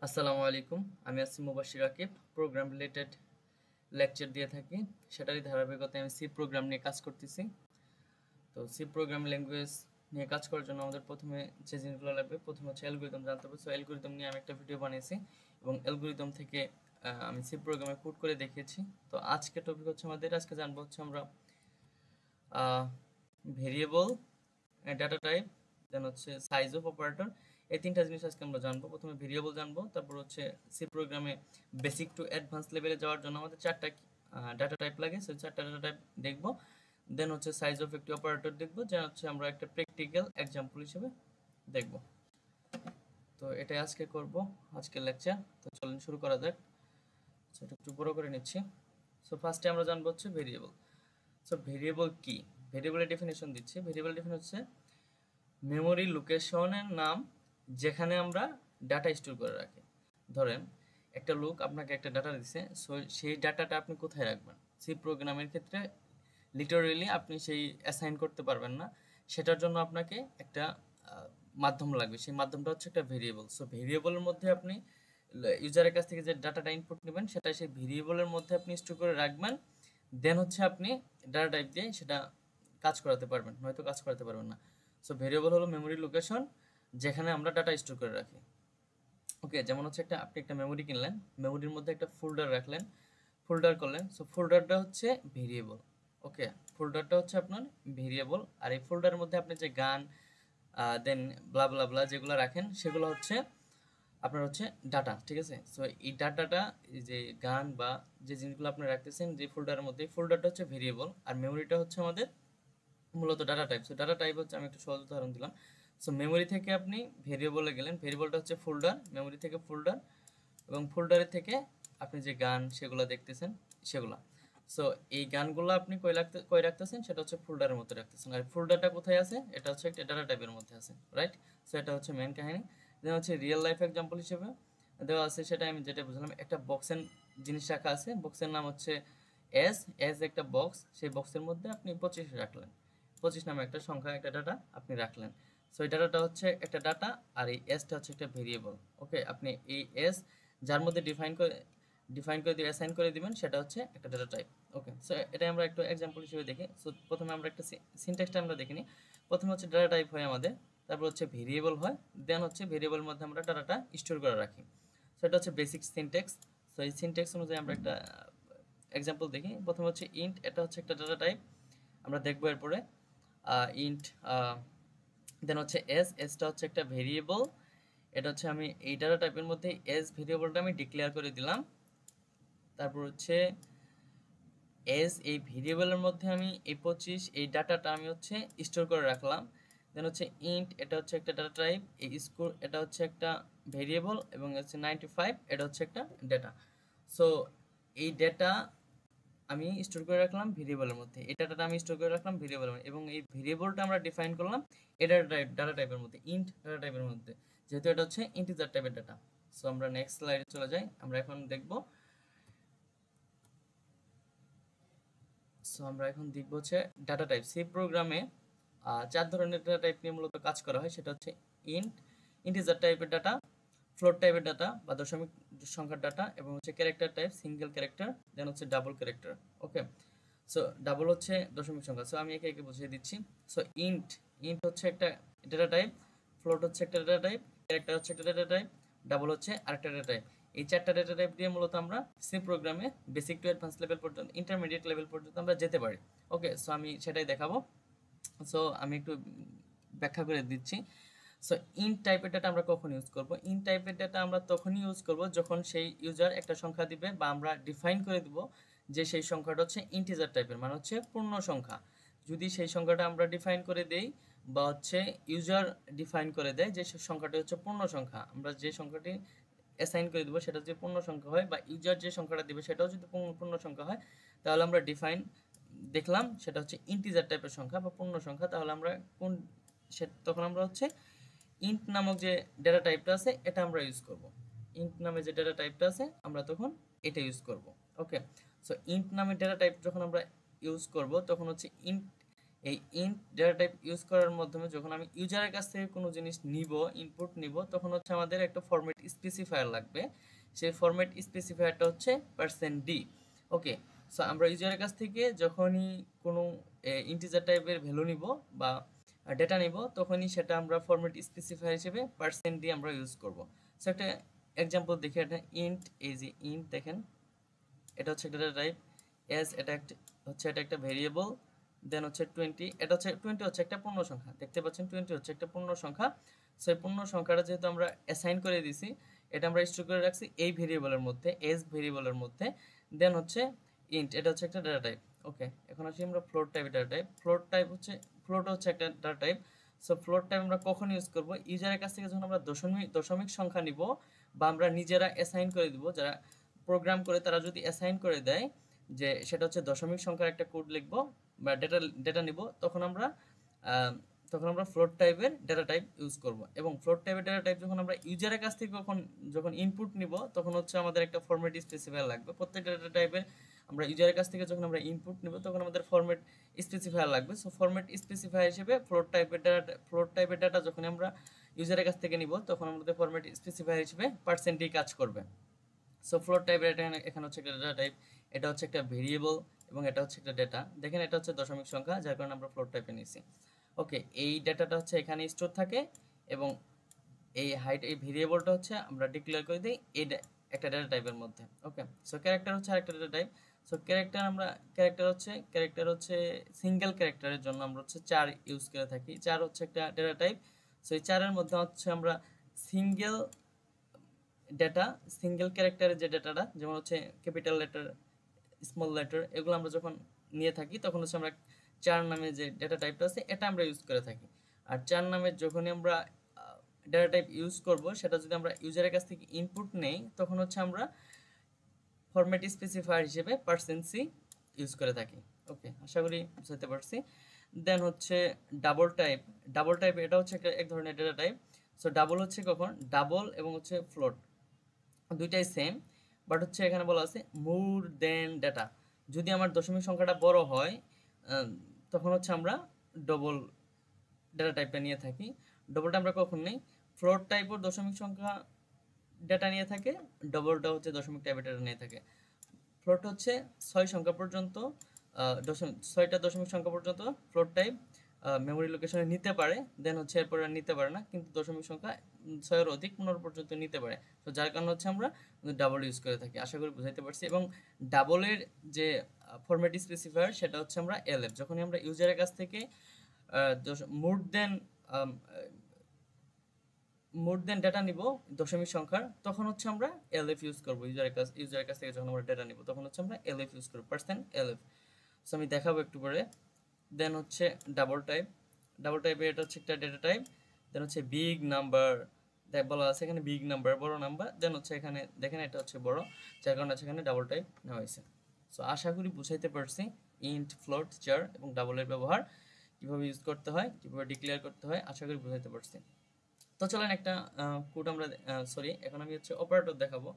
আসসালামু আলাইকুম। আমি আছি মুবাশশির আকিব। প্রোগ্রাম রিলেটেড লেকচার দিয়ে থাকি। সেটারই ধারাবাহিকতায় আমি সি প্রোগ্রাম নিয়ে কাজ করতেছি। তো সি প্রোগ্রাম ল্যাঙ্গুয়েজ নিয়ে কাজ করার জন্য আমাদের প্রথমে যে জিনিসগুলো লাগবে, প্রথমে হচ্ছে অ্যালগরিদম জানতে হবে। সো অ্যালগরিদম নিয়ে আমি একটা ভিডিও বানিয়েছি এবং অ্যালগরিদম থেকে আমি সি প্রোগ্রামে কোড করে দেখিয়েছি। তো আজকে টপিক হচ্ছে আজকে জানবো হচ্ছে আমরা ভেরিয়েবল, ডাটা টাইপ, দেন হচ্ছে সাইজ অফ অপারেটর। এই তিনটা জিনিস আজকে আমরা জানবো। প্রথমে ভেরিয়েবল জানবো, তারপর হচ্ছে সি প্রোগ্রামে বেসিক টু অ্যাডভান্স লেভেলে যাওয়ার জন্য আমাদের চারটা ডাটা টাইপ লাগে, সেই চারটা ডাটা টাইপ দেখবো। দেন হচ্ছে সাইজ অফ একটি অপারেটর দেখবো, যা হচ্ছে আমরা একটা প্র্যাকটিক্যাল এক্সাম্পল হিসেবে দেখবো। তো এটাই আজকে করব, আজকের লেকচার। তো চলুন শুরু করা যাক। সেটা একটু বড় করে নিচ্ছি। সো ফার্স্টে আমরা জানবো হচ্ছে ভেরিয়েবল। সো ভেরিয়েবল কি? ভেরিয়েবলের ডেফিনেশন দিচ্ছি। ভেরিয়েবল ডেফিনেশন হচ্ছে মেমোরি লোকেশনের নাম, যেখানে আমরা ডাটা স্টোর করে রাখি। ধরেন একটা লোক আপনাকে একটা ডাটা দিচ্ছে, সো সেই ডাটাটা আপনি কোথায় রাখবেন? সি প্রোগ্রামের ক্ষেত্রে লিটারেলি আপনি সেই অ্যাসাইন করতে পারবেন না, সেটার জন্য আপনাকে একটা মাধ্যম লাগবে। সেই মাধ্যমটা হচ্ছে একটা ভেরিয়েবল। সো ভেরিয়েবলের মধ্যে আপনি ইউজারের কাছ থেকে যে ডাটাটা ইনপুট নেবেন, সেটা সেই ভেরিয়েবলের মধ্যে আপনি স্টোর করে রাখবেন। দেন হচ্ছে আপনি ডাটা টাইপ দিয়ে সেটা কাজ করাতে পারবেন, নয়তো কাজ করাতে পারবেন না। সো ভেরিয়েবল হলো মেমোরি লোকেশন, যেখানে আমরা ডাটা স্টোর করে রাখি। ওকে, যেমন হচ্ছে আপনি একটা মেমোরি কিনলেন, মেমোরির মধ্যে একটা ফোল্ডার রাখলেন, ফোল্ডার করলেন। সো ফোল্ডারটা হচ্ছে ভেরিয়েবল। ওকে, ফোল্ডারটা হচ্ছে আপনার ভেরিয়েবল। আর এই ফোল্ডারের মধ্যে আপনি যে গান, দেন ব্লা ব্লা ব্লা যেগুলো রাখেন, সেগুলো হচ্ছে আপনার হচ্ছে ডাটা। ঠিক আছে? সো এই ডাটাটা, এই যে গান বা যে জিনিসগুলো আপনি রাখতেছেন যে ফোল্ডারের মধ্যে, এই ফোল্ডারটা হচ্ছে ভেরিয়েবল, আর মেমোরিটা হচ্ছে আমাদের মূলত data type. So data type হচ্ছে, আমি একটু সহজ উদাহরণ দিলাম। সো মেমোরি থেকে আপনি ভেরিয়েবলে গেলেন, ভেরিয়েবলটা হচ্ছে ফোল্ডার, মেমোরি থেকে ফোল্ডার, এবং ফোল্ডারের থেকে আপনি যে গান সেগুলো দেখতেছেন সেগুলা। সো এই গানগুলো আপনি কই রাখতেছেন, সেটা হচ্ছে ফোল্ডারের মধ্যে রাখতেছেন। আর ফোল্ডারটা কোথায় আছে? এটা হচ্ছে একটা ডাটা টাইপের মধ্যে আছে, রাইট? সো এটা হচ্ছে মেন কাহিনী। দেন হচ্ছে রিয়েল লাইফ এক্সাম্পল হিসেবে দেওয়া আছে, সেটা আমি যেটা বুঝলাম, একটা বক্সের জিনিস রাখা আছে, বক্সের নাম হচ্ছে এস। এস একটা বক্স, সেই বক্সের মধ্যে আপনি 25 রাখলেন, 25 নামে একটা সংখ্যা, একটা ডাটা আপনি রাখলেন। সো এই ডাটাটা হচ্ছে একটা ডাটা, আর এই এসটা হচ্ছে একটা ভেরিয়েবল। ওকে, আপনি এই এস যার মধ্যে ডিফাইন করে দিয়ে অ্যাসাইন করে দিবেন, সেটা হচ্ছে একটা ডাটা টাইপ। ওকে, সো এটা আমরা একটু এক্সাম্পল হিসেবে দেখি। সো প্রথমে আমরা একটা সিনট্যাক্সটা আমরা দেখিনি। প্রথমে হচ্ছে ডাটা টাইপ হয় আমাদের, তারপর হচ্ছে ভেরিয়েবল হয়, দেন হচ্ছে ভেরিয়েবলের মধ্যে আমরা ডাটাটা স্টোর করে রাখি। সো এটা হচ্ছে বেসিক সিনট্যাক্স। সো এই সিনট্যাক্স অনুযায়ী আমরা একটা এক্সাম্পল দেখি। প্রথমে হচ্ছে ইন্ট, এটা হচ্ছে একটা ডাটা টাইপ, আমরা দেখবো এরপরে। ইন্ট, দেন হচ্ছে এস, এসটা হচ্ছে একটা ভেরিয়েবল। এটা হচ্ছে আমি এই ডাটা টাইপের মধ্যে এস ভেরিয়েবলটা আমি ডিক্লেয়ার করে দিলাম। তারপর হচ্ছে এস, এই ভেরিয়েবলের মধ্যে আমি এই 25 এই ডাটাটা আমি হচ্ছে স্টোর করে রাখলাম। দেন হচ্ছে ইন্ট, এটা হচ্ছে একটা ডাটা টাইপ, এই স্কোর এটা হচ্ছে একটা ভেরিয়েবল, এবং হচ্ছে 95 এটা হচ্ছে একটা ডেটা। সো এই ডেটা আমি স্টোর করে রাখলাম ভেরিয়েবলের মধ্যে, এই ডাটাটা আমি স্টোর করে রাখলাম ভেরিয়েবলের মধ্যে, এবং এই ভেরিয়েবলটা আমরা ডিফাইন করলাম এই ডাটা টাইপের মধ্যে, ইন্ট ডাটা টাইপের মধ্যে, যেহেতু এটা হচ্ছে ইন্টিজার টাইপের ডাটা। সো আমরা নেক্সট স্লাইডে চলে যাই। আমরা এখন দেখব, সো আমরা এখন দেখব হচ্ছে ডাটা টাইপ। সি প্রোগ্রামে 4 ধরনের ডাটা টাইপ নিয়ে মূলত কাজ করা হয়, সেটা হচ্ছে ইন্ট, ইন্টিজার টাইপের ডাটা, ফ্লোট টাইপের ডাটা বা দশমিক সংখ্যার ডাটা, এবং হচ্ছে ক্যারেক্টার টাইপ, সিঙ্গেল ক্যারেক্টার, দেন হচ্ছে ডাবল ক্যারেক্টার। ওকে, সো ডাবল হচ্ছে দশমিক সংখ্যা। সো আমি একে একে বুঝিয়ে দিচ্ছি। সো ইন্ট, ইন্ট হচ্ছে একটা ডেটা টাইপ, ফ্লোট হচ্ছে একটা ডেটা টাইপ, ক্যারেক্টার হচ্ছে একটা ডেটা টাইপ, ডাবল হচ্ছে আরেকটা ডেটা টাইপ। এই চারটা ডেটা টাইপ দিয়ে মূলত আমরা সি প্রোগ্রামে বেসিক টু অ্যাডভান্স লেভেল পর্যন্ত, ইন্টারমিডিয়েট লেভেল পর্যন্ত আমরা যেতে পারি। ওকে, সো আমি সেটাই দেখাবো। সো আমি একটু ব্যাখ্যা করে দিচ্ছি। সো ইন্ট টাইপের ডাটা আমরা কখন ইউজ করব? ইন্ট টাইপের ডাটা আমরা তখনই ইউজ করব যখন সেই ইউজার একটা সংখ্যা দিবে, বা আমরা ডিফাইন করে দিব যে সেই সংখ্যাটা হচ্ছে ইন্টিজার টাইপের, মানে হচ্ছে পূর্ণ সংখ্যা। যদি সেই সংখ্যাটা আমরা ডিফাইন করে দেই, বা হচ্ছে ইউজার ডিফাইন করে দেয় যে সংখ্যাটি হচ্ছে পূর্ণ সংখ্যা, আমরা যে সংখ্যাটি অ্যাসাইন করে দেবো সেটা যদি পূর্ণ সংখ্যা হয়, বা ইউজার যে সংখ্যাটা দিবে সেটাও যদি পূর্ণ সংখ্যা হয়, তাহলে আমরা ডিফাইন দেখলাম সেটা হচ্ছে ইন্টিজার টাইপের সংখ্যা বা পূর্ণ সংখ্যা। তাহলে আমরা তখন আমরা হচ্ছে ইন্ট নামক যে ডেটা টাইপটা আছে এটা আমরা ইউজ করব। ইন্ট নামে যে ডেটা টাইপটা আছে আমরা তখন এটা ইউজ করব। ওকে, সো ইন্ট নামে ডেটা টাইপ যখন আমরা ইউজ করব, তখন হচ্ছে ইন্ট, এই ইন্ট ডেটা টাইপ ইউজ করার মাধ্যমে যখন আমি ইউজারের কাছ থেকে কোনো জিনিস নিব, ইনপুট নিব, তখন হচ্ছে আমাদের একটা ফরম্যাট স্পেসিফায়ার লাগবে। সেই ফরম্যাট স্পেসিফায়ারটা হচ্ছে %d। ওকে, সো আমরা ইউজারের কাছ থেকে যখনই কোনো ইন্টিজার টাইপের ভ্যালু নিব বা ডেটা নিব, তখনই সেটা আমরা ফরম্যাট স্পেসিফায়ার হিসেবে %d আমরা ইউজ করব। সো একটা এক্সাম্পল দেখি, এটা ইন্ট, এই যে ইন্ট দেখেন, এটা হচ্ছে একটা ডেটা টাইপ, এস এটা একটা ভেরিয়েবল, দেন হচ্ছে 20, এটা হচ্ছে 20 হচ্ছে একটা পূর্ণ সংখ্যা, দেখতে পাচ্ছেন 20 হচ্ছে একটা পূর্ণ সংখ্যা। সো এই পূর্ণ সংখ্যাটা যেহেতু আমরা অ্যাসাইন করে দিছি, এটা আমরা স্টোর করে রাখছি এই ভেরিয়েবলের মধ্যে, এস ভেরিয়েবলের মধ্যে। দেন হচ্ছে ইন্ট, এটা হচ্ছে একটা ডেটা টাইপ। ওকে, এখন আসি আমরা ফ্লোট টাইপের ডেটা টাইপ। ফ্লোট হচ্ছে একটা data type. So float type আমরা কখন ইউজ করব? ইউজারের কাছ থেকে যখন আমরা দশমিক সংখ্যা নিব, বা আমরা নিজেরা অ্যাসাইন করে দিব, যারা প্রোগ্রাম করে তারা যদি অ্যাসাইন করে দেয় যে সেটা হচ্ছে দশমিক সংখ্যার একটা কোড লিখব বা ডেটা নিব, তখন আমরা ফ্লোট টাইপের ডেটা টাইপ ইউজ করব। এবং ফ্লোট টাইপের ডেটা টাইপ যখন আমরা ইউজারের কাছ থেকে যখন ইনপুট নিব, তখন হচ্ছে আমাদের একটা ফরম্যাট স্পেসিফায়ার লাগবে। প্রত্যেকটা ডেটা টাইপের আমরা ইউজারের কাছ থেকে যখন আমরা ইনপুট নিব, তখন আমাদের ফরম্যাট স্পেসিফায়ার লাগবে। সো ফরম্যাট স্পেসিফায়ার হিসেবে ফ্লোট টাইপের ডাটা যখন আমরা ইউজারের কাছ থেকে নিব, তখন আমাদের ফরম্যাট স্পেসিফায়ার হিসেবে %d কাজ করবে। সো ফ্লোট টাইপের এখানে হচ্ছে একটা ডেটা টাইপ, এটা হচ্ছে একটা ভেরিয়েবল, এবং এটা হচ্ছে একটা ডেটা। দেখেন এটা হচ্ছে দশমিক সংখ্যা, যার কারণে আমরা ফ্লোট টাইপে নিয়েছি। ওকে, এই ডেটাটা হচ্ছে এখানে স্টোর থাকে, এবং এই ভেরিয়েবলটা হচ্ছে আমরা ডিক্লেয়ার করে দিই একটা ডেটা টাইপের মধ্যে। ওকে, সো ক্যারেক্টার হচ্ছে আরেকটা ডেটা টাইপ। সো ক্যারেক্টার হচ্ছে সিঙ্গেল ক্যারেক্টারের জন্য আমরা হচ্ছে 4 ইউজ করে থাকি। 4 হচ্ছে একটা ডেটা টাইপ। সো এই 4 এর মধ্যে হচ্ছে আমরা সিঙ্গেল সিঙ্গেল ক্যারেক্টারের যে ডেটাটা, যেমন হচ্ছে ক্যাপিটাল লেটার, স্মল লেটার, এগুলো আমরা যখন নিয়ে থাকি, তখন হচ্ছে আমরা 4 নামে যে ডেটা টাইপটা আছে এটা আমরা ইউজ করে থাকি। আর 4 নামের যখনই আমরা ডেটা টাইপ ইউজ করব, সেটা যদি আমরা ইউজারের কাছ থেকে ইনপুট নেই, তখন হচ্ছে আমরা ফরম্যাট স্পেসিফায়ার হিসেবে %c ইউজ করে থাকি। ওকে, আশা করি বুঝতে পারছি। দেন হচ্ছে ডাবল টাইপ এটা হচ্ছে এক ধরনের ডেটা টাইপ। সো ডাবল হচ্ছে কখন? ডাবল এবং হচ্ছে ফ্লোট দুইটাই সেম, বাট হচ্ছে এখানে বলা আছে মোর দেন ডেটা। যদি আমার দশমিক সংখ্যাটা বড় হয়, তখন হচ্ছে আমরা ডবল ডেটা টাইপটা নিয়ে থাকি। ডবলটা আমরা কখন নেই? ফ্লোট টাইপের দশমিক সংখ্যা ডেটা নিয়ে থাকে, ডবলটা হচ্ছে দশমিক টাইপের ডেটা নিয়ে থাকে। ফ্লোট হচ্ছে 6 সংখ্যা পর্যন্ত, 6টা দশমিক সংখ্যা পর্যন্ত ফ্লোট টাইপ মেমোরি লোকেশনে নিতে পারে। দেন হচ্ছে এরপর আর নিতে পারে না, কিন্তু দশমিক সংখ্যা 6 এর অধিক 15 পর্যন্ত নিতে পারে। তো যার কারণে হচ্ছে আমরা ডাবল ইউজ করে থাকি। আশা করি বুঝাইতে পারছি। এবং ডাবলের যে ফরম্যাট স্পেসিফায়ার, সেটা হচ্ছে আমরা এলএফ। যখনই আমরা ইউজারের কাছ থেকে মোর দেন ডেটা নিব দশমিক সংখ্যার, তখন হচ্ছে আমরা এলএফ ইউজ করব। ইউজারের কাছ থেকে যখন আমরা ডেটা নিব, তখন হচ্ছে আমরা এলএফ ইউজ করব, %lf। সো আমি দেখাবো একটু পরে। দেন হচ্ছে ডাবল টাইপে এটা হচ্ছে একটা ডেটা টাইপ। দেন হচ্ছে বিগ নাম্বার, বলা আছে এখানে বিগ নাম্বার, বড় নাম্বার। দেন হচ্ছে এখানে দেখেন এটা হচ্ছে বড়, যার কারণে এখানে ডাবল টাইপ নেওয়া হয়েছে। সো আশা করি বুঝাইতে পারছি ইন্ট, ফ্লোট, চার এবং ডাবলের ব্যবহার কিভাবে ইউজ করতে হয়, কিভাবে ডিক্লেয়ার করতে হয়, আশা করি বুঝাইতে পারছি। তো চলেন একটা কোড আমরা এখন আমি হচ্ছে অপারেটর দেখাবো।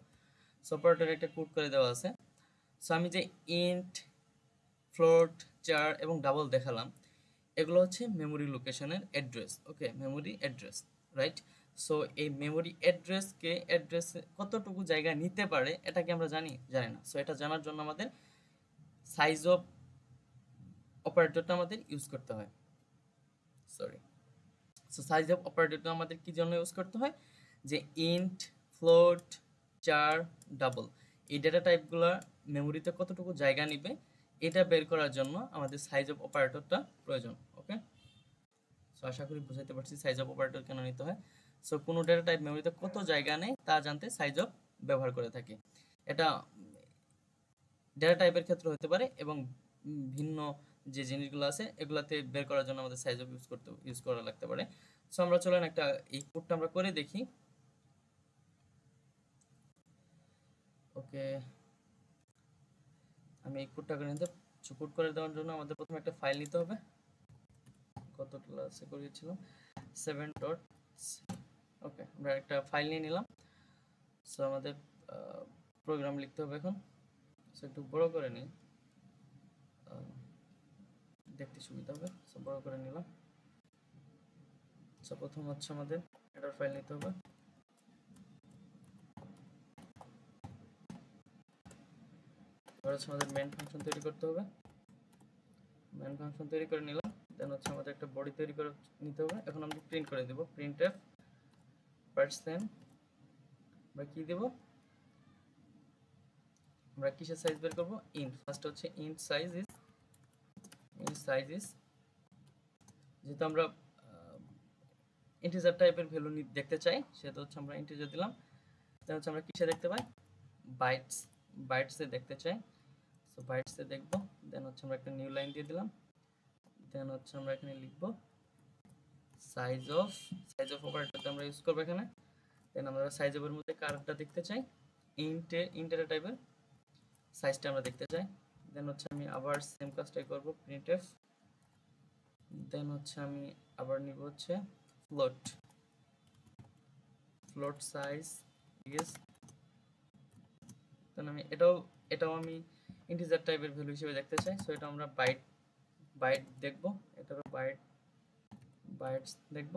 সো অপারেটরে একটা কোড করে দেওয়া আছে। সো আমি যে ইন্ট, ফ্লোট, চার এবং ডাবল দেখালাম, এগুলো হচ্ছে মেমোরি লোকেশনের অ্যাড্রেস। ওকে, মেমোরি অ্যাড্রেস, রাইট? সো এই মেমোরি অ্যাড্রেস কতটুকু জায়গা নিতে পারে, এটা কি আমরা জানি না। সো এটা জানার জন্য আমাদের সাইজ অফ অপারেটরটা আমাদের ইউজ করতে হয়। সো সাইজ অফ অপারেটরটা আমাদের কি জন্য ইউজ করতে হয়? যে ইন্ট, ফ্লোট, চার, ডাবল, এই ডেটা টাইপগুলো মেমোরিতে কতটুকু জায়গা নিবে, এটা বের করার জন্য আমাদের সাইজ অফ অপারেটরটা প্রয়োজন। ওকে, সো আশা করি বুঝাইতে পারছি সাইজ অফ অপারেটর কেন নিতে হয়। সো কোনো ডেটা টাইপ মেমোরিতে কত জায়গা নেয় তা জানতে সাইজ অফ ব্যবহার করে থাকি। এটা ডেটা টাইপের ক্ষেত্রে হতে পারে, এবং ভিন্ন যে জিনিসগুলো আছে এগুলাতে বের করার জন্য আমাদের সাইজ অফ ইউজ করা লাগতে পারে। সো আমরা চলেন একটা এই কোডটা আমরা করে দেখি। ওকে, আমি এই কোডটা করে নিতে, কোড করে দেওয়ার জন্য আমাদের প্রথমে একটা ফাইল নিতে হবে। কত ক্লাসে করেছিলাম 7. ওকে, আমরা একটা ফাইল নিয়ে নিলাম। সো আমাদের প্রোগ্রাম লিখতে হবে এখন। সো একটু বড় করে নিই, দেখতে সুবিধা হবে। সো বড় করে নিলাম। সো প্রথম হচ্ছে আমাদের হেডার ফাইল নিতে হবে। এবার হচ্ছে আমাদের মেইন ফাংশন তৈরি করতে হবে। মেইন ফাংশন তৈরি করে নিলাম। দেন হচ্ছে আমাদের একটা বডি তৈরি করে নিতে হবে। এখন আমরা প্রিন্ট করে দেব printf পার্সেন্ট আমরা কি দেব, আমরা কিসের সাইজ বের করব, ইন্ট। ফার্স্ট হচ্ছে ইন্ট সাইজ ইজ যেহেতু আমরা ইন্টিজার টাইপের ভ্যালু দেখতে চাই সেটা হচ্ছে আমরা ইন্টিজার দিলাম। দেন হচ্ছে আমরা কিসে দেখতে পাই, বাইটসে দেখতে চাই। সো বাইটসে দেখব। দেন হচ্ছে আমরা একটা নিউ লাইন দিয়ে দিলাম। দেন হচ্ছে আমরা এখানে লিখব সাইজ অফ অপারেটরটা আমরা ইউজ করব এখানে। দেন আমরা সাইজ অফের মধ্যে কারটা দেখতে চাই, ইন্টের টাইপের সাইজটা আমরা দেখতে চাই। দেন হচ্ছে আমি আবার সেম কাজটাই করব printf। দেন হচ্ছে আমি আবার নিব হচ্ছে ফ্লোট সাইজ ইজ। দেন আমি এটাও আমি ইন্টিজার টাইপের ভ্যালু হিসেবে দেখতে চাই। সো এটা আমরা বাইট দেখব, এটারও বাইটস দেখব।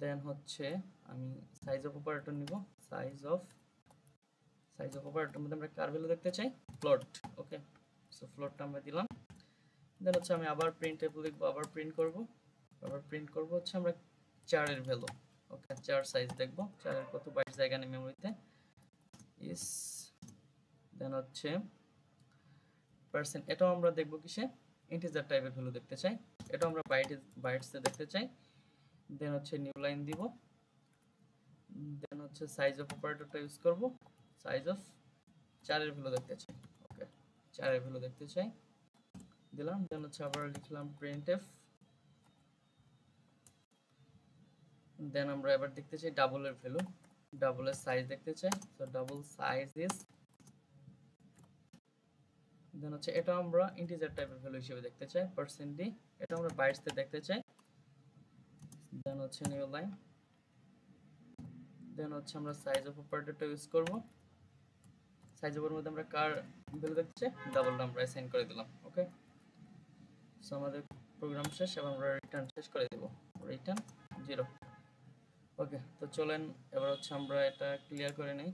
দেন হচ্ছে আমি সাইজ অফ অপারেটর নিব, সাইজ অফ অপারেটর মধ্যে আমরা কার ভ্যালু দেখতে চাই, ফ্লোট। ওকে, সো ফ্লোটটা আমরা দিলাম। দেন হচ্ছে আমি আবার প্রিন্টএফ লিখব, আবার প্রিন্ট করব হচ্ছে আমরা 4 এর ভ্যালু। ওকে, 4 সাইজ দেখব, 4 এর কত বাইট জায়গা নেই মেমরিতে ইস। দেন হচ্ছে পার্সেন্ট, এটাও আমরা দেখব কিসে, ইন্টিজার টাইপের ভ্যালু দেখতে চাই, এটাও আমরা বাইটসে দেখতে চাই। দেন হচ্ছে নিউ লাইন দিব। দেন হচ্ছে সাইজ অফ অপারেটরটা ইউজ করব, সাইজ অফ 4 এর ভ্যালু দেখতে চাই। ওকে, 4 এর ভ্যালু দেখতে চাই, দিলাম। দেন হচ্ছে আবার লিখলাম printf। দেন আমরা এবার দেখতে চাই ডাবলের ভ্যালু, ডাবলের সাইজ দেখতে চাই। সো ডাবল সাইজ ইজ, দেন হচ্ছে এটা আমরা ইন্টিজার টাইপের ভ্যালু হিসেবে দেখতে চাই, %d। এটা আমরা বাইটসে দেখতে চাই। দেন হচ্ছে নিউ লাইন। দেন হচ্ছে আমরা সাইজ অফ অপারেটরটা ইউজ করব, সাইজ অফের মধ্যে আমরা কার ভ্যালু দেখতে চাই, ডাবলটা আমরা অ্যাসাইন করে দিলাম। ওকে, সো আমাদের প্রোগ্রাম শেষ এবং আমরা রিটার্ন শেষ করে দেব, রিটার্ন 0। ওকে, তো চলেন এবার হচ্ছে আমরা এটা ক্লিয়ার করে নেই।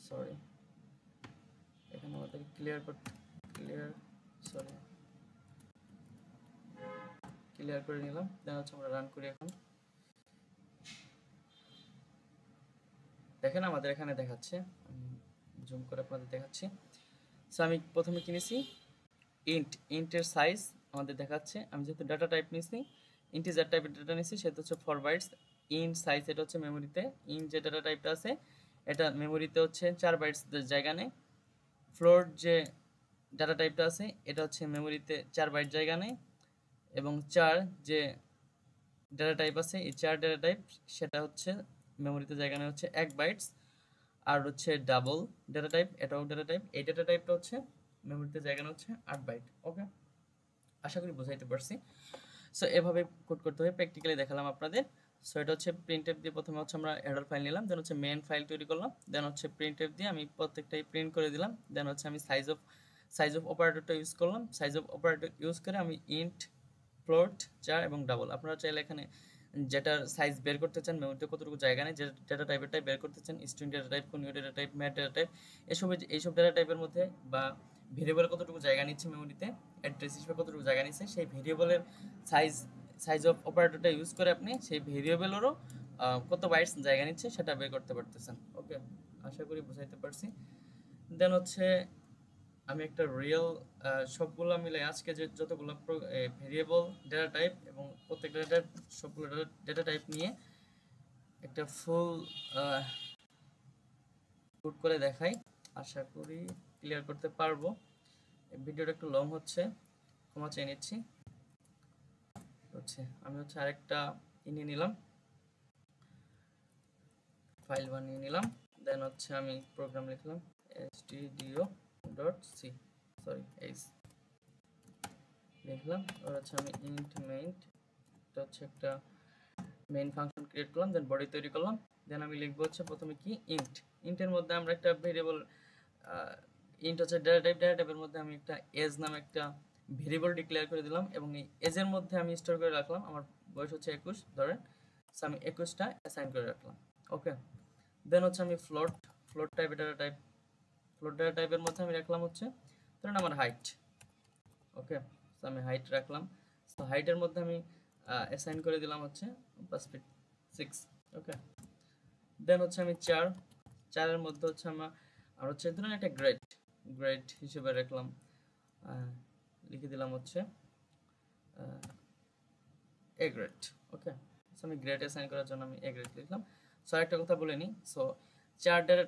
সরি, এখানে আমাদের ক্লিয়ার করে নিলাম। দেন হচ্ছে আমরা রান করি। এখন দেখেন আমাদের এখানে দেখাচ্ছে, জুম করে আপনাদের দেখাচ্ছি। সো আমি প্রথমে কিনেছি ইন্টের সাইজ আমাদের দেখাচ্ছে। আমি যেহেতু ডাটা টাইপ নিয়েছি, ইন্টিজার টাইপের ডাটা নিয়েছি, সেটা হচ্ছে 4 বাইটস। ইন্ট সাইজ এটা হচ্ছে মেমোরিতে, ইন্ট যে ডাটা টাইপটা আছে এটা মেমোরিতে হচ্ছে 4 বাইটস জায়গা নেয়। ফ্লোট যে ডাটা টাইপটা আছে এটা হচ্ছে মেমোরিতে 4 বাইট জায়গা নেয়। এবং 4 যে ডাটা টাইপ আছে, এই 4 ডাটা টাইপ সেটা হচ্ছে মেমোরিতে জায়গা নেয় হচ্ছে 1 বাইটস। আর হচ্ছে ডাবল ডাটা টাইপ, এটাও ডাটা টাইপ, এই ডাটা টাইপটা হচ্ছে মেমোরিতে জায়গা নেয় হচ্ছে 8 বাইট। ওকে, আশা করি বুঝাইতে পারছি। সো এভাবে কোড করতে হয়, প্র্যাকটিক্যালি দেখালাম আপনাদের। সো এটা হচ্ছে printf দিয়ে প্রথমে হচ্ছে আমরা হেডার ফাইল নিলাম, দেন হচ্ছে মেইন ফাইল তৈরি করলাম, দেন হচ্ছে printf দিয়ে আমি প্রত্যেকটাই প্রিন্ট করে দিলাম। দেন হচ্ছে আমি সাইজ অফ অপারেটরটা ইউজ করলাম, সাইজ অফ অপারেটর ইউজ করে আমি ইন্ট, ফ্লোট, 4 এবং ডাবল, আপনারা চাইলে এখানে যেটার সাইজ বের করতে চান, মেমোরিতে কতটুকু জায়গা নেই, যে ডেটা টাইপেরটাই বের করতে চান, স্ট্রিং ডেটা টাইপ, কোন data type, math data type, এইসব ডেটা টাইপের মধ্যে বা ভেরিয়েবল কতটুকু জায়গা নিচ্ছে মেমোরিতে, অ্যাড্রেস হিসেবে কতটুকু জায়গা নিচ্ছে, সেই ভেরিয়েবলের সাইজ অফ অপারেটরটা ইউজ করে আপনি সেই ভেরিয়েবলেরও কত বাইটস জায়গা নিচ্ছে সেটা বের করতে পারতেছেন। ওকে, আশা করি বুঝাইতে পারছি। দেন হচ্ছে আমি একটা রিয়েল সবগুলো মিলে আজকে যে যতগুলো ভেরিয়েবল ডেটা টাইপ এবং প্রত্যেকটা সবগুলো ডেটা টাইপ নিয়ে একটা ফুল কোড করে দেখাই, আশা করি ক্লিয়ার করতে পারবো। ভিডিওটা একটু লং হচ্ছে, ক্ষমা চেয়ে নিচ্ছি। আমি হচ্ছে আরেকটা নিয়ে নিলাম, ফাইল বানিয়ে নিলাম। দেন হচ্ছে আমি প্রোগ্রাম লিখলাম stdio.c, সরি এইচ লিখলাম। আর হচ্ছে আমি ইন্ট মেইন, এটা হচ্ছে একটা মেইন ফাংশন ক্রিয়েট করলাম। দেন বডি তৈরি করলাম। দেন আমি লিখবো হচ্ছে প্রথমে কি ইন্টের মধ্যে আমরা একটা ভেরিয়েবল ইন্ট হচ্ছে ডেটা টাইপের মধ্যে আমি একটা এজ নামে একটা ভেরিয়েবল ডিক্লেয়ার করে দিলাম এবং এই এজের মধ্যে আমি স্টোর করে রাখলাম আমার বয়স হচ্ছে 21 ধরেন, সো আমি 21টা অ্যাসাইন করে রাখলাম। ওকে, দেন হচ্ছে আমি ফ্লোট ডেটা টাইপের মধ্যে আমি রাখলাম হচ্ছে ধরেন আমার হাইট। ওকে, সো আমি হাইট রাখলাম। সো হাইটের মধ্যে আমি অ্যাসাইন করে দিলাম হচ্ছে 5 feet 6। ওকে, দেন হচ্ছে আমি চারের মধ্যে হচ্ছে আর হচ্ছে ধরুন একটা গ্রেড হিসেবে রাখলাম, লিখে দিলাম হচ্ছে এ গ্রেড। ওকে, সো আমি গ্রেড অ্যাসাইন করার জন্য আমি এ গ্রেড লিখলাম। সো একটা কথা বলে নিই, সো চার ডেটা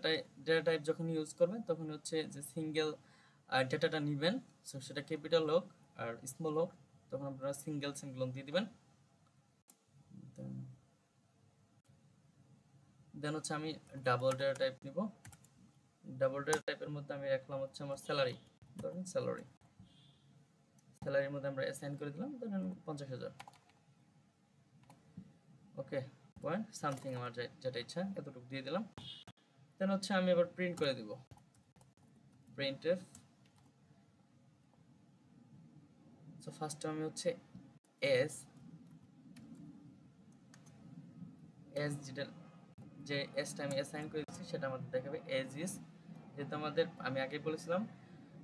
টাইপ যখন ইউজ করবেন তখন হচ্ছে যে সিঙ্গেল ডেটাটা নেবেন, সো সেটা ক্যাপিটাল হোক আর স্মল হোক, তখন আপনারা সিঙ্গেল দিয়ে দিবেন। দেন হচ্ছে আমি ডাবল ডেটা টাইপ নিব। ডাবল ডেটা টাইপের মধ্যে আমি রাখলাম হচ্ছে আমার স্যালারি, ধরেন স্যালারির মধ্যে আমরা অ্যাসাইন করে দিলাম ধরেন 50,000। ওকে, পয়েন্ট সামথিং আমার যেটা ইচ্ছা এতটুকু দিয়ে দিলাম। দেন হচ্ছে আমি এবার প্রিন্ট করে দিব, printf। সো ফার্স্ট আমি হচ্ছে এস যেটা যে এসটা আমি অ্যাসাইন করে দিচ্ছি সেটা আমাদের দেখাবে এজ ইজ, যেহেতু আমি আগে বলেছিলাম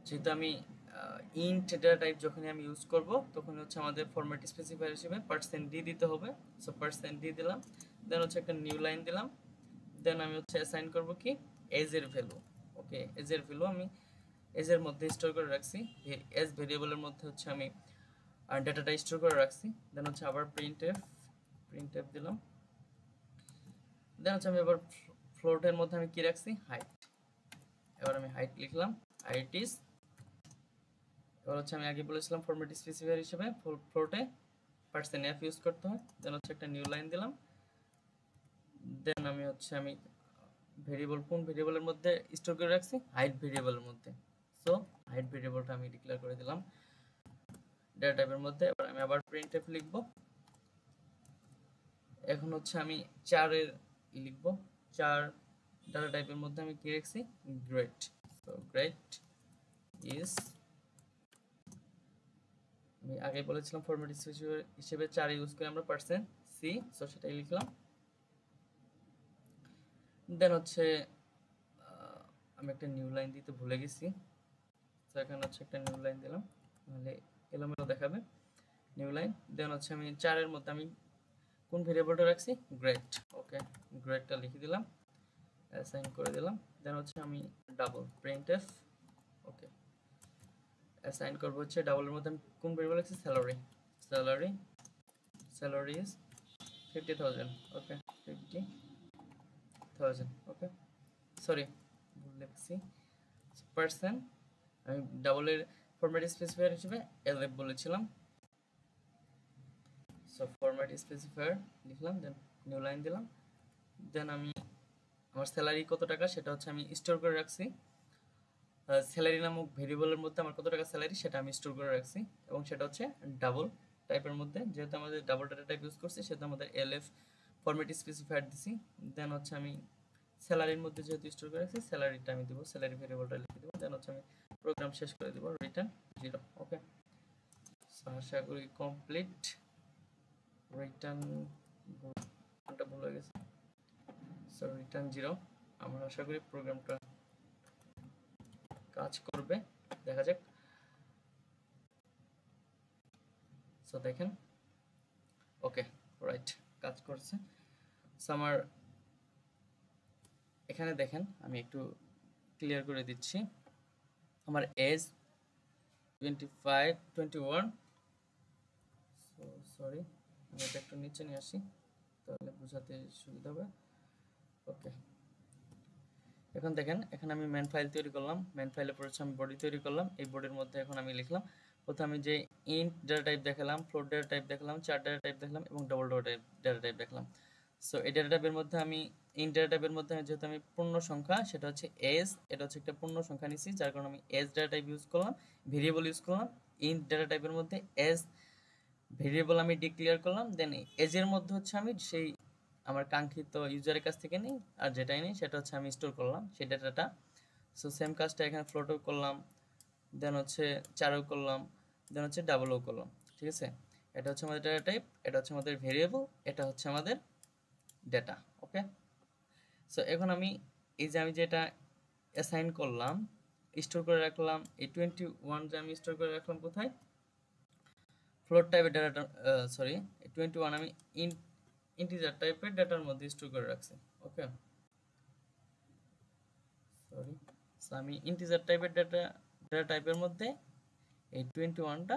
যেহেতু আমি ইন্ট ডেটা টাইপ যখনই আমি ইউজ করব তখন হচ্ছে আমাদের ফরম্যাট স্পেসিফায়ার হিসেবে %d দিতে হবে। সো %d দিলাম, দেন হচ্ছে একটা নিউ লাইন দিলাম, দেন আমি হচ্ছে অ্যাসাইন করব কি এজের ভ্যালু। ওকে, এজের ভ্যালু আমি এজের মধ্যে স্টোর করে রাখছি, এজ ভেরিয়েবলের মধ্যে হচ্ছে আমি ডেটাটা স্টোর করে রাখছি। দেন হচ্ছে আবার প্রিন্টএফ দিলাম, দেন হচ্ছে আমি এবার ফ্লোটের মধ্যে আমি কি রাখছি হাইট। এবার আমি হাইট লিখলাম, হাইট ইজ, এবার হচ্ছে আমি আগে বলেছিলাম ফরম্যাট স্পেসিফায়ার হিসেবে ফ্লোটে %f ইউজ করতে হয়। দেন হচ্ছে একটা নিউ লাইন দিলাম, দেন আমি ভেরিয়েবল কোন ভেরিয়েবলের মধ্যে স্টোর করে রাখছি হাইট ভেরিয়েবলের মধ্যে। সো হাইট ভেরিয়েবলটা আমি ডিক্লেয়ার করে দিলাম ডেটা টাইপের মধ্যে। এবার আমি আবার প্রিন্টএফ লিখব। এখন হচ্ছে আমি 4 লিখব, 4 ডাটা টাইপের মধ্যে আমি কি রাখছি গ্রেড। সো গ্রেড ইজ, আমি আগে বলেছিলাম ফরম্যাট হিসেবে 4 ইউজ করে আমরা %c, সো সেটাই লিখলাম। দেন হচ্ছে আমি একটা নিউ লাইন দিতে ভুলে গেছি, তো এখানে হচ্ছে একটা নিউ লাইন দিলাম, নাহলে এলোমেলো দেখাবে। নিউ লাইন, দেন হচ্ছে আমি 4 মধ্যে আমি কোন ভেরিয়েবলটা রাখছি গ্রেড। ওকে, গ্রেডটা লিখে দিলাম, অ্যাসাইন করে দিলাম। দেন হচ্ছে আমি ডাবল printf। ওকে, অ্যাসাইন করব হচ্ছে ডাবলের মধ্যে আমি কোন ভেরিয়েবল রাখছি salary is 50,000। Okay, 50,000। Okay, sorry ভুল লিখছি, পার্সেন্ট আমি ডাবলের ফরম্যাট স্পেসিফায়ার হিসেবে এলএফ বলেছিলাম। সো ফরম্যাট স্পেসিফায়ার লিখলাম, দেন নিউ লাইন দিলাম, দেন আমি আমার স্যালারি কত টাকা সেটা হচ্ছে আমি স্টোর করে রাখছি, স্যালারি নামক ভেরিয়েবলের মধ্যে আমার কত টাকা স্যালারি সেটা আমি স্টোর করে রাখছি, এবং সেটা হচ্ছে ডাবল টাইপের মধ্যে, যেহেতু আমাদের ডাবল ডাটা টাইপ ইউজ করছি সেহেতু আমাদের এলএফ ফরম্যাট স্পেসিফায়ার দিছি। দেন হচ্ছে আমি স্যালারির মধ্যে যেহেতু স্টোর করে রাখছি স্যালারিটা আমি দিব, স্যালারি ভেরিয়েবলটা লিখে দেবো। দেন হচ্ছে আমি প্রোগ্রাম শেষ করে দেবো, রিটার্ন 0। ওকে, আশা করি কমপ্লিট। রিটার্নটা ভুল হয়ে গেছে, সো রিটার্ন 0। আমরা আশা করি প্রোগ্রামটা কাজ করবে, দেখা যাক। সো দেখেন, ওকে রাইট, কাজ করছে। সো আমার এখানে দেখেন আমি একটু ক্লিয়ার করে দিচ্ছি, আমার এজ 21। সরি, আমি এটা একটু নিচে নিয়ে আসি তাহলে বোঝাতে সুবিধা হবে। ওকে, এখন দেখেন এখানে আমি মেন ফাইল তৈরি করলাম, মেন ফাইলের পর হচ্ছে আমি বডি তৈরি করলাম। এই বডির মধ্যে এখন আমি লিখলাম প্রথমে আমি যে ইন্ট ডেটা টাইপ দেখালাম, ফ্লোট ডেটা টাইপ দেখালাম, চার ডেটা টাইপ দেখালাম এবং ডাবল ডেটা টাইপ দেখালাম। সো এই ডেটা টাইপের মধ্যে আমি ইন্ট ডেটা টাইপের মধ্যে যেহেতু আমি পূর্ণ সংখ্যা সেটা হচ্ছে এজ, এটা হচ্ছে একটা পূর্ণ সংখ্যা নিছি যার কারণে আমি এজ ডেটা টাইপ ইউজ করলাম, ভেরিয়েবল ইউজ করলাম। ইন্ট ডেটা টাইপের মধ্যে এজ ভেরিয়েবল আমি ডিক্লেয়ার করলাম, দেন এজের মধ্যে হচ্ছে আমি সেই আমার কাঙ্ক্ষিত ইউজারের কাছ থেকে নিই, আর যেটাই নিই সেটা হচ্ছে আমি স্টোর করলাম সেই ডেটাটা। সো সেম কাজটা এখানে ফ্লোটও করলাম, দেন হচ্ছে চারও করলাম, দেন হচ্ছে ডাবলও করলাম। ঠিক আছে, এটা হচ্ছে আমাদের ডেটা টাইপ, এটা হচ্ছে আমাদের ভেরিয়েবল, এটা হচ্ছে আমাদের ডেটা। ওকে, সো এখন আমি এই যে আমি যেটা অ্যাসাইন করলাম, স্টোর করে রাখলাম, এই 21 যে আমি স্টোর করে রাখলাম কোথায়, ফ্লোট টাইপের ডেটা, সরি 21 আমি ইন্টিজার টাইপের ডেটার মধ্যে স্টোর করে রাখছি। ওকে, সরি, সো আমি ইন্টিজার টাইপের ডেটা টাইপের মধ্যে এই 21টা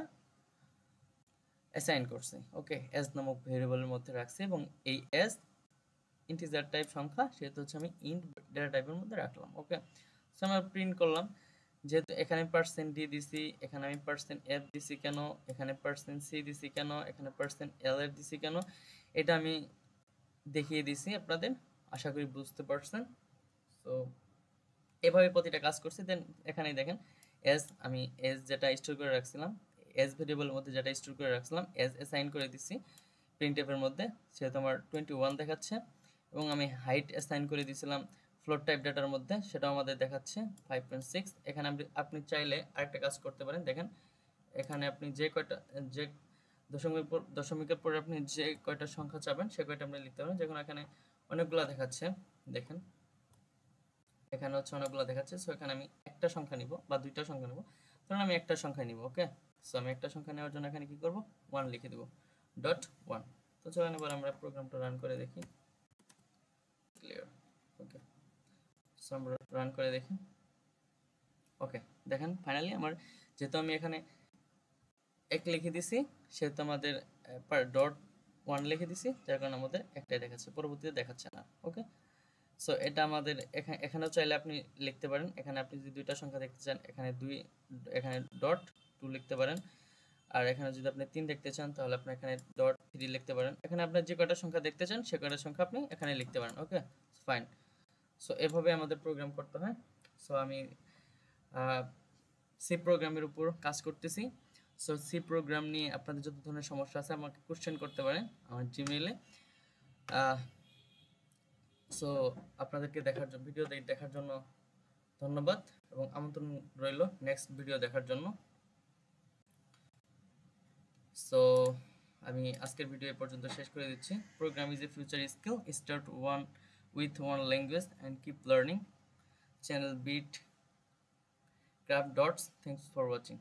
অ্যাসাইন করছি। ওকে, এস নামক ভেরিয়েবলের মধ্যে রাখছি এবং এই এস ইন্টিজার টাইপ সংখ্যা, সেহেতু হচ্ছে আমি ইন্ট ডেটা টাইপের মধ্যে রাখলাম। ওকে, সো আমরা প্রিন্ট করলাম, যেহেতু এখানে পার্সেন্ট ডি দিছি, এখানে আমি পার্সেন্ট এফ দিছি কেন, এখানে পার্সেন্ট সি দিছি কেন, এখানে পার্সেন্ট এল এফ দিছি কেন, এটা আমি দেখিয়ে দিছি আপনাদের, আশা করি বুঝতে পারছেন। সো এভাবে প্রতিটা কাজ করছি। দেন এখানেই দেখেন এস, আমি এস যেটা স্টোর করে রাখছিলাম, এস ভেরিয়েবলের মধ্যে যেটা স্টোর করে রাখছিলাম, এস অ্যাসাইন করে দিছি প্রিন্টএফের মধ্যে, সেহেতু আমার 21 দেখাচ্ছে। এবং আমি হাইট অ্যাসাইন করে দিয়েছিলাম ফ্লোট টাইপ ডাটার মধ্যে, সেটাও আমাদের দেখাচ্ছে 5.6। এখানে আপনি চাইলে আরেকটা কাজ করতে পারেন, দেখেন এখানে আপনি যে কয়টা, যে দশমিকের পরে আপনি যে কয়টা সংখ্যা চাবেন সে কয়টা আপনি লিখতে পারেন। যেমন এখানে অনেকগুলা দেখাচ্ছে, দেখেন এখানে হচ্ছে অনেকগুলো দেখাচ্ছে। সো এখানে আমি একটা সংখ্যা নিব বা দুইটা সংখ্যা নিব, ধরুন আমি একটা সংখ্যা নিব। ওকে, সো আমি একটা সংখ্যা নেওয়ার জন্য এখানে কি করব, 1 লিখে দেব, ডট 1। তো চলেন এবার আমরা প্রোগ্রামটা রান করে দেখি। ক্লিয়ার। ওকে, সো আমরা রান করে দেখি। ওকে, দেখেন ফাইনালি আমার, যেহেতু আমি এখানে 1 লিখে দিছি, সেহেতু আমাদের ডট 1 লিখে দিছি, যার কারণে আমাদের একটাই দেখাচ্ছে, পরবর্তীতে দেখাচ্ছে না। ওকে, সো এটা আমাদের এখানেও চাইলে আপনি লিখতে পারেন, এখানে আপনি যদি দুইটা সংখ্যা দেখতে চান এখানে 2, এখানে ডট 2 লিখতে পারেন। আর এখানে যদি আপনি 3 দেখতে চান তাহলে আপনি এখানে ডট 3 লিখতে পারেন। এখানে আপনার যে কয়টা সংখ্যা দেখতে চান সে কয়টা সংখ্যা আপনি এখানে লিখতে পারেন। ওকে, ফাইন। সো এভাবে আমাদের প্রোগ্রাম করতে হয়। সো আমি সি প্রোগ্রামের উপর কাজ করতেছি। সো সি প্রোগ্রাম নিয়ে আপনাদের যত ধরনের সমস্যা আছে আমাকে কোশ্চেন করতে পারেন আমার জিমেইলে। সো আপনাদেরকে ভিডিও দেখার জন্য ধন্যবাদ এবং আমন্ত্রণ রইল নেক্সট ভিডিও দেখার জন্য। সো আমি আজকের ভিডিও এই পর্যন্ত শেষ করে দিচ্ছি। Programme is a future skill, start with one language and keep learning. Channel beat craft dots. Thanks for watching.